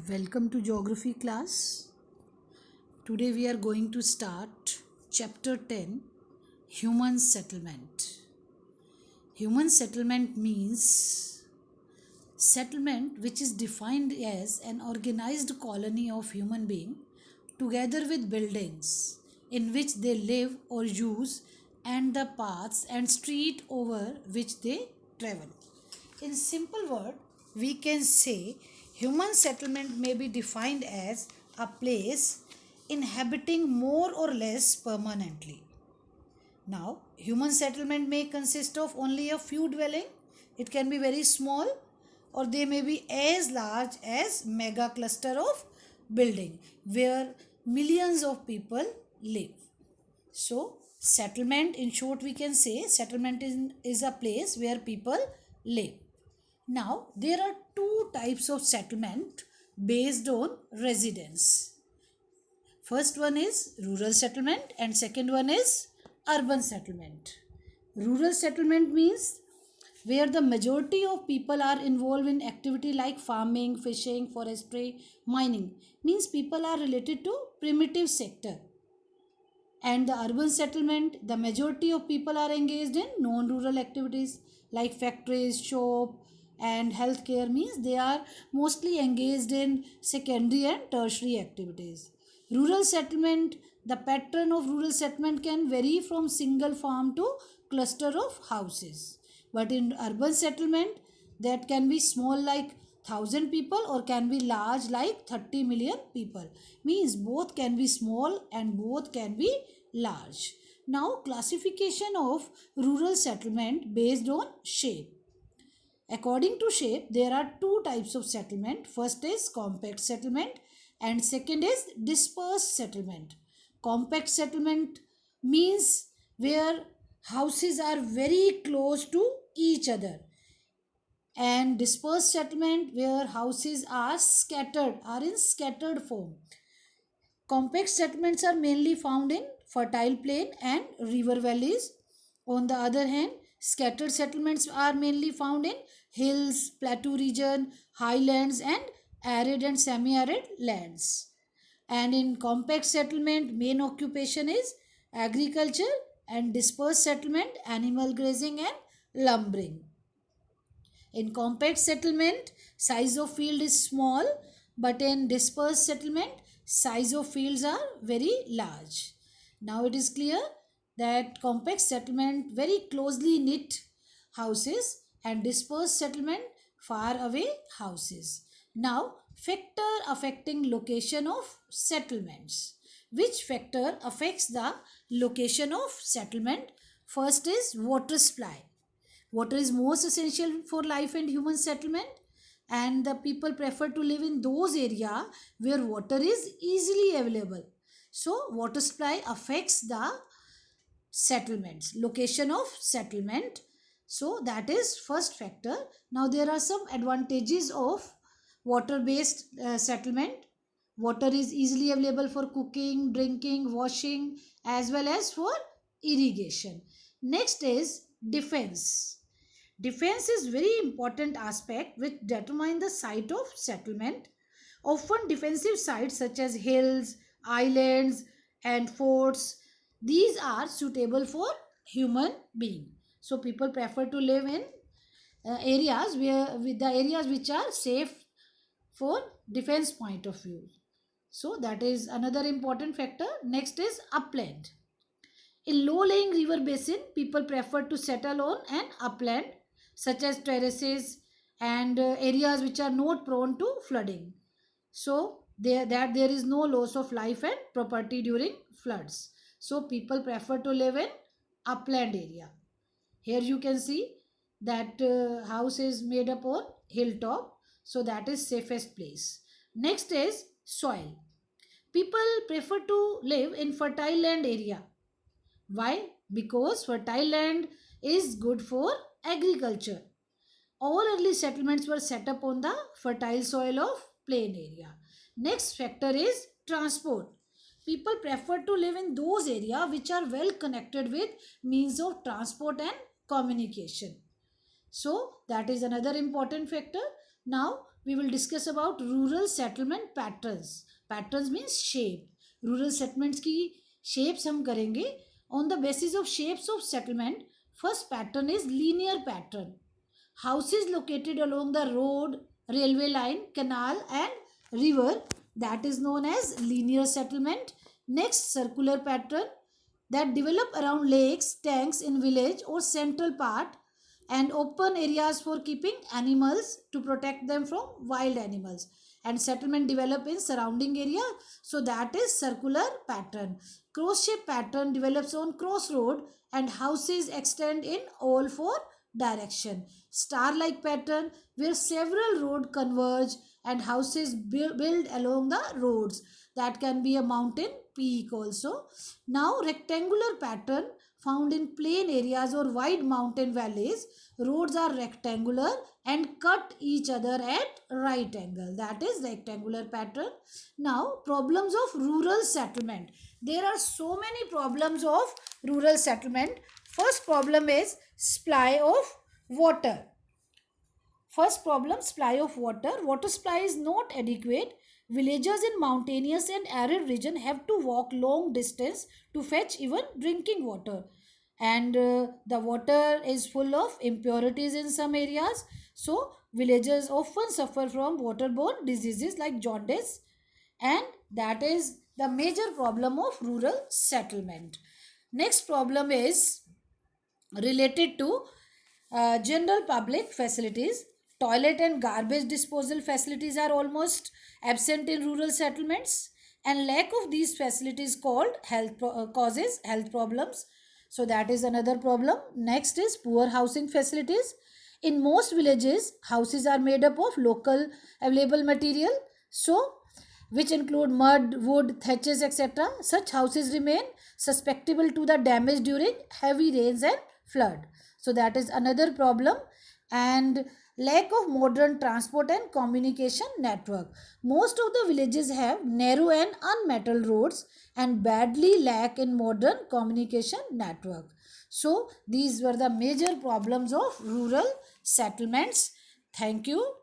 Welcome to geography class. Today we are going to start chapter 10, human settlement. Human settlement means settlement which is defined as an organized colony of human beings together with buildings in which they live or use and the paths and street over which they travel. In simple word, we can say human settlement may be defined as a place inhabiting more or less permanently. Now, human settlement may consist of only a few dwelling. It can be very small or they may be as large as mega cluster of building where millions of people live. So, settlement in short we can say settlement is a place where people live. Now, there are two types of settlement based on residence. First one is rural settlement and second one is urban settlement. Rural settlement means where the majority of people are involved in activity like farming, fishing, forestry, mining. Means people are related to primitive sector. And the urban settlement, the majority of people are engaged in non-rural activities like factories, shop and healthcare. Means they are mostly engaged in secondary and tertiary activities. Rural settlement, the pattern of rural settlement can vary from single farm to cluster of houses. But in urban settlement, that can be small like 1,000 people or can be large like 30 million people. Means both can be small and both can be large. Now, classification of rural settlement based on shape. According to shape, there are two types of settlement. First is compact settlement and second is dispersed settlement. Compact settlement means where houses are very close to each other, and dispersed settlement where houses are in scattered form. Compact settlements are mainly found in fertile plain and river valleys. On the other hand, scattered settlements are mainly found in hills, plateau region, highlands and arid and semi-arid lands. And in compact settlement, main occupation is agriculture, and dispersed settlement, animal grazing and lumbering. In compact settlement, size of field is small, but in dispersed settlement, size of fields are very large. Now it is clear that compact settlement very closely knit houses and dispersed settlement far away houses. Now, factor affecting location of settlements. Which factor affects the location of settlement? First is water supply. Water is most essential for life and human settlement, and the people prefer to live in those areas where water is easily available. So water supply affects the settlements, location of settlement. So that is first factor. Now there are some advantages of water based settlement. Water is easily available for cooking, drinking, washing as well as for irrigation. Next is defense. Defense is very important aspect which determine the site of settlement. Often defensive sites such as hills, islands and forts, these are suitable for human being. So people prefer to live in areas where with the areas which are safe for defense point of view. So that is another important factor. Next is upland. In low-lying river basin, people prefer to settle on an upland such as terraces and areas which are not prone to flooding. So there is no loss of life and property during floods. So people prefer to live in upland area. Here you can see that house is made up on hilltop. So that is safest place. Next is soil. People prefer to live in fertile land area. Why? Because fertile land is good for agriculture. All early settlements were set up on the fertile soil of plain area. Next factor is transport. People prefer to live in those areas which are well connected with means of transport and communication. So that is another important factor. Now we will discuss about rural settlement patterns. Patterns means shape. Rural settlements की shapes हम करेंगे. On the basis of shapes of settlement, first pattern is linear pattern. Houses located along the road, railway line, canal and river, that is known as linear settlement. Next, circular pattern that develop around lakes, tanks in village or central part, and open areas for keeping animals to protect them from wild animals, and settlement develop in surrounding area, so that is circular pattern. Cross shape pattern develops on crossroad and houses extend in all four direction. Star like pattern where several road converge and houses build along the roads, that can be a mountain peak also. Now rectangular pattern found in plain areas or wide mountain valleys. Roads are rectangular and cut each other at right angle, that is rectangular pattern. Now problems of rural settlement. There are so many problems of rural settlement. First problem is supply of water. First problem, supply of water. Water supply is not adequate. Villagers in mountainous and arid region have to walk long distance to fetch even drinking water. And the water is full of impurities in some areas. So villagers often suffer from waterborne diseases like jaundice. And that is the major problem of rural settlement. Next problem is related to general public facilities. Toilet and garbage disposal facilities are almost absent in rural settlements, and lack of these facilities causes health problems. So that is another problem. Next is poor housing facilities. In most villages, houses are made up of local available material, so which include mud, wood, thatches, etc. Such houses remain susceptible to the damage during heavy rains and flood. So that is another problem. And lack of modern transport and communication network. Most of the villages have narrow and unmetalled roads and badly lack in modern communication network. So these were the major problems of rural settlements. Thank you.